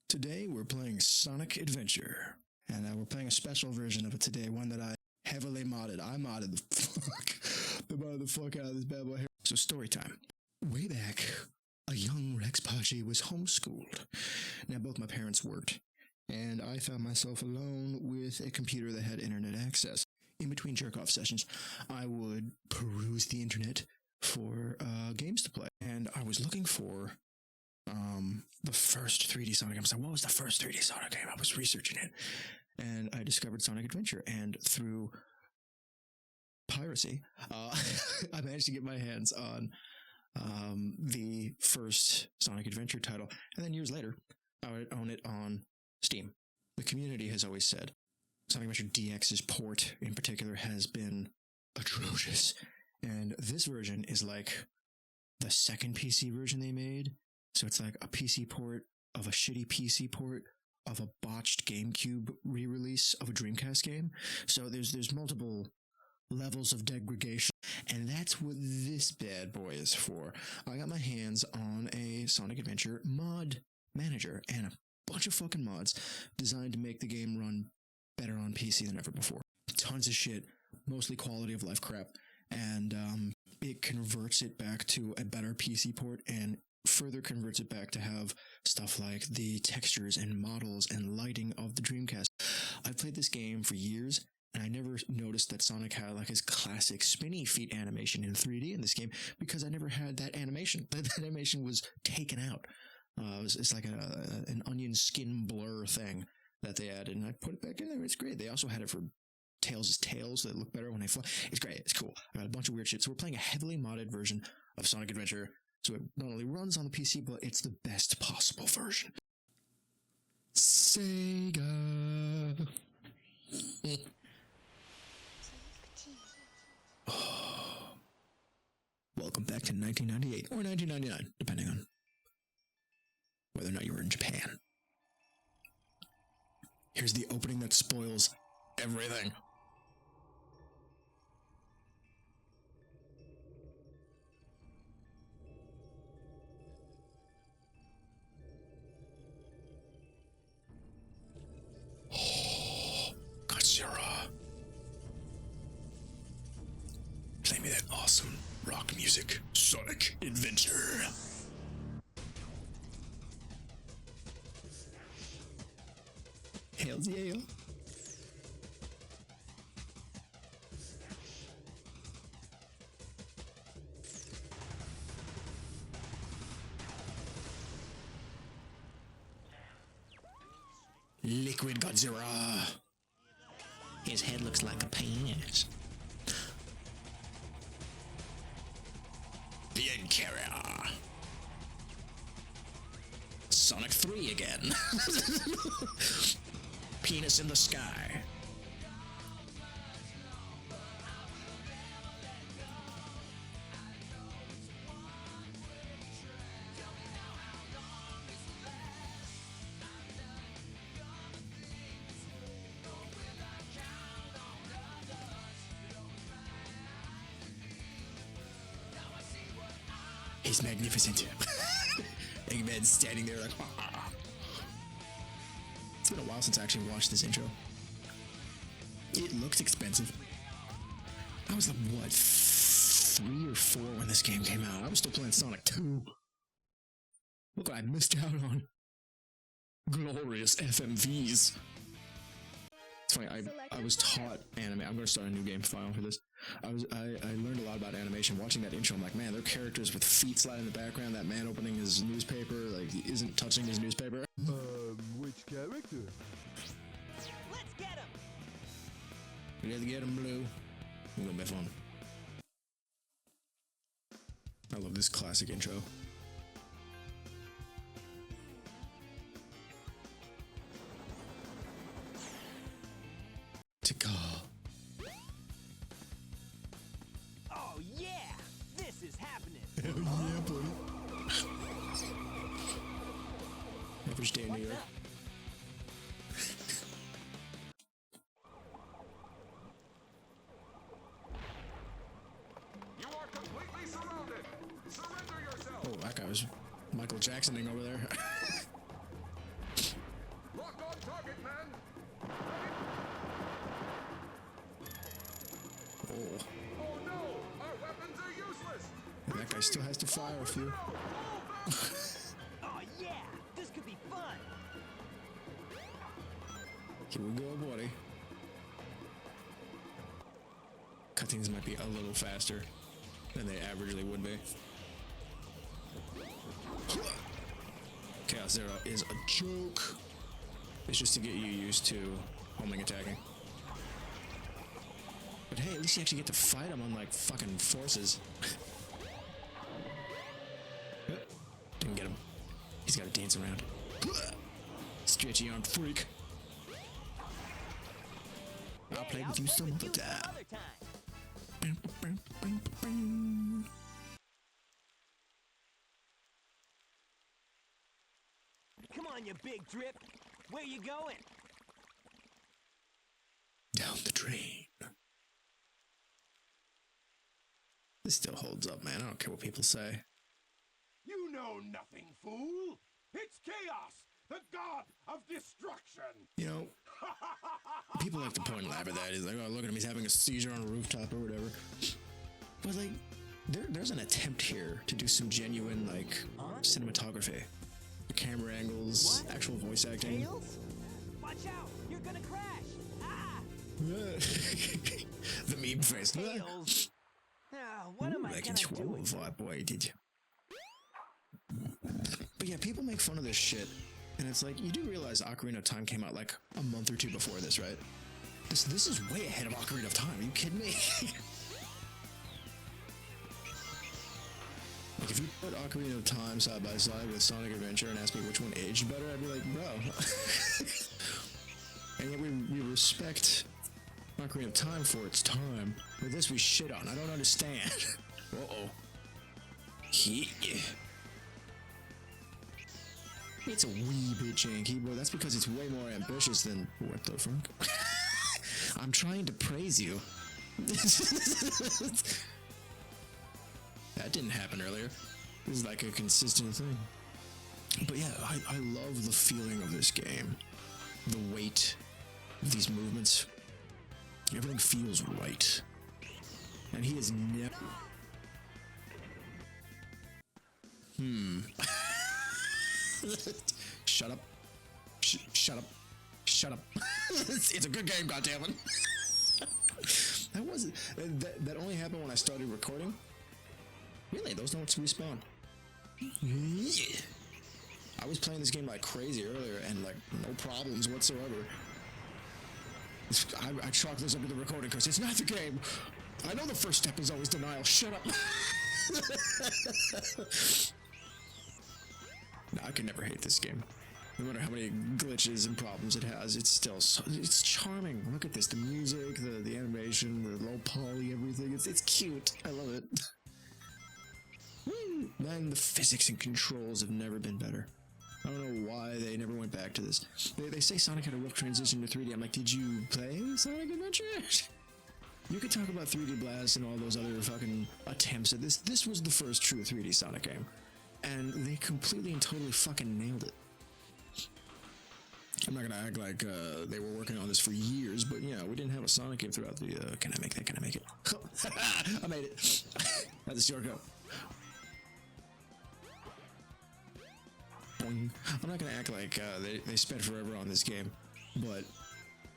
Today we're playing Sonic Adventure, and we're playing a special version of it today, one that I heavily modded. I modded the fuck out of this bad boy here. So story time. Way back, a young Rex Pachi was homeschooled. Now both my parents worked, and I found myself alone with a computer that had internet access. In between jerk-off sessions, I would peruse the internet for games to play, and I was looking for the first 3D Sonic game. I was like, what was the first 3D Sonic game? I was researching it, and I discovered Sonic Adventure, and through piracy, I managed to get my hands on the first Sonic Adventure title, and then years later, I would own it on Steam. The community has always said Sonic Adventure DX's port, in particular, has been atrocious, and this version is like the second PC version they made. So it's like a PC port of a shitty PC port of a botched GameCube re-release of a Dreamcast game. So there's multiple levels of degradation, and that's what this bad boy is for. I got my hands on a Sonic Adventure mod manager and a bunch of fucking mods designed to make the game run better on PC than ever before. Tons of shit, mostly quality of life crap, and it converts it back to a better PC port and further converts it back to have stuff like the textures and models and lighting of the Dreamcast. I've played this game for years, and I never noticed that Sonic had like his classic spinny feet animation in 3D in this game because I never had that animation. That animation was taken out. It's like an onion skin blur thing that they added, and I put it back in there. It's great. They also had it for Tails' tails that look better when they fly. It's great. It's cool. I got a bunch of weird shit. So we're playing a heavily modded version of Sonic Adventure. So it not only runs on the PC, but it's the best possible version. Sega. Oh. Welcome back to 1998 or 1999, depending on whether or not you were in Japan. Here's the opening that spoils everything. Sahara. Play me that awesome rock music. Sonic Adventure. Hells yeah. Liquid Godzilla. His head looks like a penis. The Egg Carrier. Sonic 3 again. Penis in the sky. He's magnificent. Eggman's standing there like, ah. It's been a while since I actually watched this intro. It looks expensive. I was like, what, 3 or 4 when this game came out? I was still playing Sonic 2. Look what I missed out on. Glorious FMVs. It's funny, I was taught anime. I'm going to start a new game file for this. I learned a lot about animation watching that intro. I'm like, man, there are characters with feet sliding in the background. That man opening his newspaper, like, he isn't touching his newspaper. Which character? Let's get him! We got to get him, Blue. It's gonna be fun. I love this classic intro. To go. Oh yeah! This is happening! Hell yeah, buddy. Never stay in New York. that guy was Michael Jacksoning over there. Lock on target, man. Oh, Oh no, our weapons are useless. and that guy still has to fire a few. Oh yeah, this could be fun. Here we go, buddy. Cutscenes might be a little faster than they averagely would be. Chaos Zero is a joke. It's just to get you used to homing attacking. But hey, at least you actually get to fight him unlike fucking forces. Didn't get him. He's got to dance around. Stretchy armed freak. I'll play with you some other time. Come on, you big drip. Where you going? Down the drain. This still holds up, man. I don't care what people say. You know nothing, fool. It's Chaos, the god of destruction. You know, people like to point laugh at that. He's like, oh, look at him. He's having a seizure on a rooftop or whatever. But, like, there's an attempt here to do some genuine, like, cinematography. The camera angles, What? actual voice acting. Tails? Watch out! You're gonna crash! Ah! The meme face. Tails! What am I I can gonna swallow do? a fart, boy, did you? But yeah, people make fun of this shit. And it's like, you do realize Ocarina of Time came out like a month or two before this, right? This is way ahead of Ocarina of Time. Are you kidding me? Like, if you put Ocarina of Time side by side with Sonic Adventure and ask me which one aged better, I'd be like, bro. And yet we respect Ocarina of Time for its time. But this we shit on. I don't understand. Uh-oh. Yeah. It's a wee bit janky, but that's because it's way more ambitious than... What the fuck? I'm trying to praise you. That didn't happen earlier. This is like a consistent thing. But yeah, I love the feeling of this game. The weight of these movements. Everything feels right. And he is never... Shut up. Shut up. Shut up. It's a good game, goddammit. That wasn't... That only happened when I started recording. Really? Those don't respawn. Yeah. I was playing this game like crazy earlier and like no problems whatsoever. I chalk this up to the recording because it's not the game. I know the first step is always denial. Shut up. No, I can never hate this game. No matter how many glitches and problems it has, it's still it's charming. Look at this, the music, the animation, the low poly, everything. It's cute. I love it. Man, the physics and controls have never been better. I don't know why they never went back to this. They say Sonic had a rough transition to 3D. I'm like, did you play Sonic Adventure? You could talk about 3D Blast and all those other fucking attempts at this. This was the first true 3D Sonic game. And they completely and totally fucking nailed it. I'm not gonna act like they were working on this for years, but yeah, we didn't have a Sonic game throughout the... Can I make that? Can I make it? I made it. That's a shortcut. Boing. I'm not gonna act like they spent forever on this game, but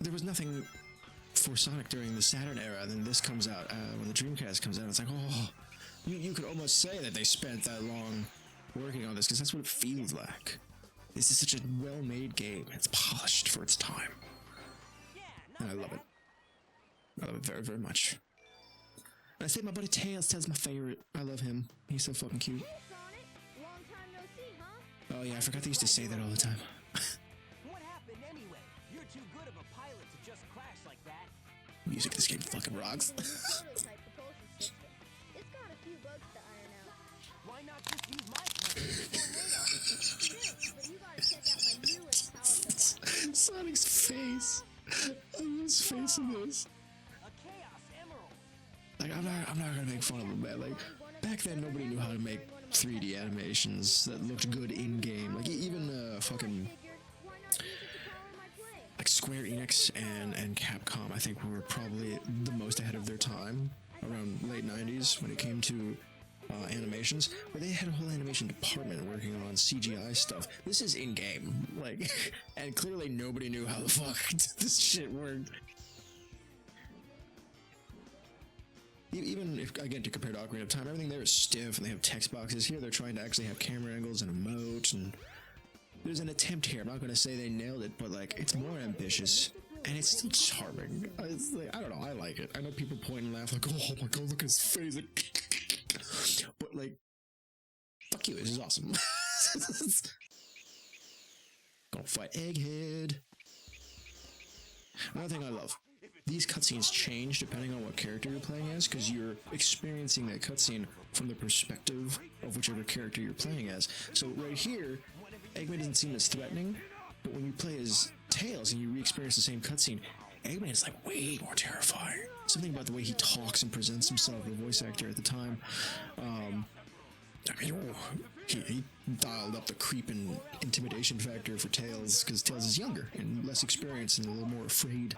there was nothing for Sonic during the Saturn era. And then this comes out when the Dreamcast comes out. It's like, oh, you could almost say that they spent that long working on this because that's what it feels like. This is such a well-made game. It's polished for its time, and I love it. I love it very, very much. And I say my buddy Tails. Tails my favorite. I love him. He's so fucking cute. Hey, Sonic. Long time no see, huh? Oh yeah, I forgot they used to say that all the time. What happened anyway? You're too good of a pilot to just crash like that. Music in this game fucking rocks. Prototype propulsion system. It's got a few bugs to iron out. Why not just use my plane? True, but you gotta check out my newest power device. Sonic's face. I love his face in this. A Chaos Emerald. Like I'm not gonna make fun of him, man. Like back then nobody knew how to make 3D animations that looked good in game. Like even fucking Figured, why not use it to power my plane? like Square Enix and Capcom, I think were probably the most ahead of their time around late 90s when it came to animations, where they had a whole animation department working on CGI stuff. This is in game, like, and clearly nobody knew how the fuck this shit worked. Even if, again, to compare to Ocarina of Time, everything there is stiff, and they have text boxes. Here, they're trying to actually have camera angles and emotes, and there's an attempt here. I'm not going to say they nailed it, but, like, it's more ambitious, and it's still charming. It's like, I don't know, I like it. I know people point and laugh, like, oh my god, look at his face. But, like, fuck you, this is awesome. Gonna fight Egghead. Another thing I love. These cutscenes change depending on what character you're playing as, because you're experiencing that cutscene from the perspective of whichever character you're playing as. So right here, Eggman doesn't seem as threatening, but when you play as Tails and you re-experience the same cutscene, Eggman is like way more terrifying. Something about the way he talks and presents himself, the voice actor at the time. I mean, he dialed up the creep and intimidation factor for Tails, because Tails is younger and less experienced and a little more afraid.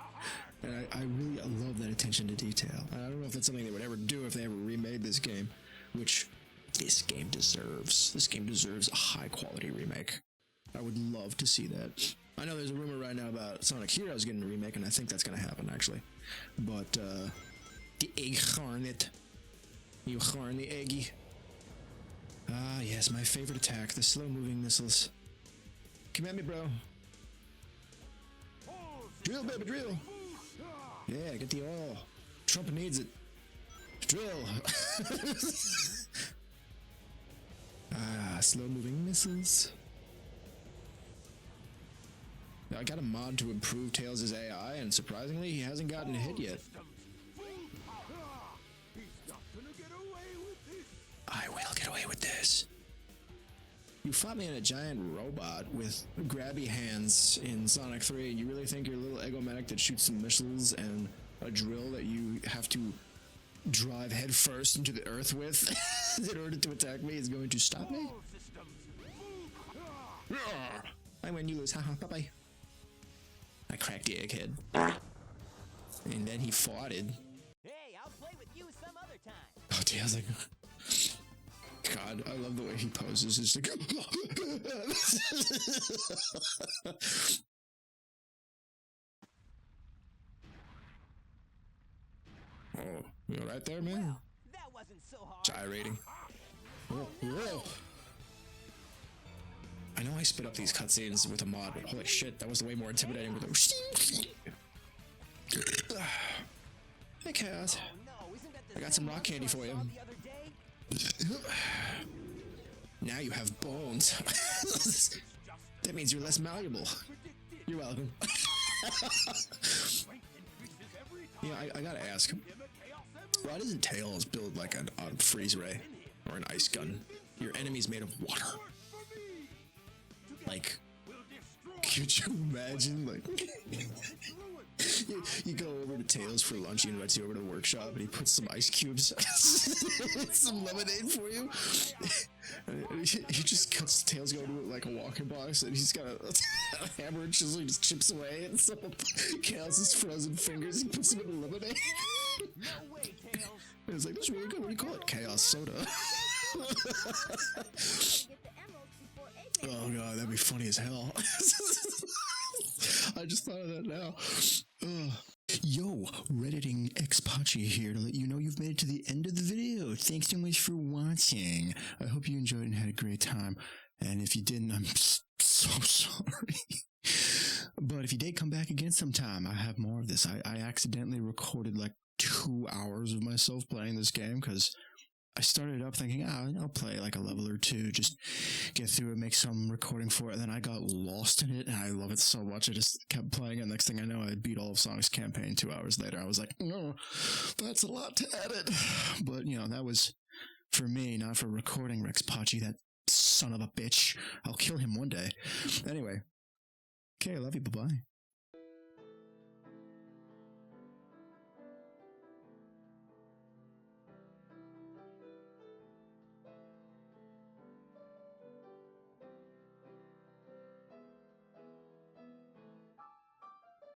And I really love that attention to detail. I don't know if that's something they would ever do if they ever remade this game, which this game deserves. This game deserves a high quality remake. I would love to see that. I know there's a rumor right now about Sonic Heroes getting a remake, and I think that's going to happen, actually. But, the Egg Hornet. You horn the Eggy. Ah, yes, my favorite attack, the slow-moving missiles. Come at me, bro. Drill, baby, drill. Yeah, get the oil. Trump needs it. Drill. Slow-moving missiles. Now, I got a mod to improve Tails' AI, and surprisingly, he hasn't gotten a hit yet. I will get away with this. You fought me in a giant robot with grabby hands in Sonic 3, and you really think your little egomaniac that shoots some missiles and a drill that you have to drive headfirst into the earth with in order to attack me is going to stop me? I win, you lose. Haha, bye-bye. I cracked the egghead. And then he farted. Hey, I'll play with you some other time. Oh, Tails, like... God, I love the way he poses. It's like... Oh, you all right there, man? Well, that wasn't so hard. Gyrating. Oh, whoa. I know I spit up these cutscenes with a mod, but holy shit, that was way more intimidating with a... Hey, Chaos. Oh, no, isn't that the I got some same rock candy monster for I you. saw the other day? Now you have bones. That means you're less malleable. You're welcome. Yeah, I gotta ask, why doesn't Tails build like a freeze ray or an ice gun? Your enemy's made of water. Like, could you imagine, like, you go over to Tails for lunch, he invites you over to the workshop, and he puts some ice cubes, some lemonade for you. He just cuts Tails going to like a walking box, and he's got a hammer and chisel, he just chips away, and so Chaos' frozen fingers, he puts them in the lemonade. No way, Tails. And it's like, that's really good, what do you call it? Chaos soda. Get the emeralds before Eggman. Oh god, that'd be funny as hell. I just thought of that now. Yo, Redditing Xpachi here to let you know you've made it to the end of the video. Thanks so much for watching. I hope you enjoyed and had a great time. And if you didn't, I'm so sorry. But if you did come back again sometime, I have more of this. I accidentally recorded like 2 hours of myself playing this game because I started up thinking, I'll play like a level or two, just get through it, make some recording for it, and then I got lost in it, and I love it so much, I just kept playing it. Next thing I know, I beat all of Sonic's campaign 2 hours later. I was like, no, that's a lot to edit. But, you know, that was for me, not for recording Rex Pachi, that son of a bitch. I'll kill him one day. Anyway, okay, I love you, bye-bye.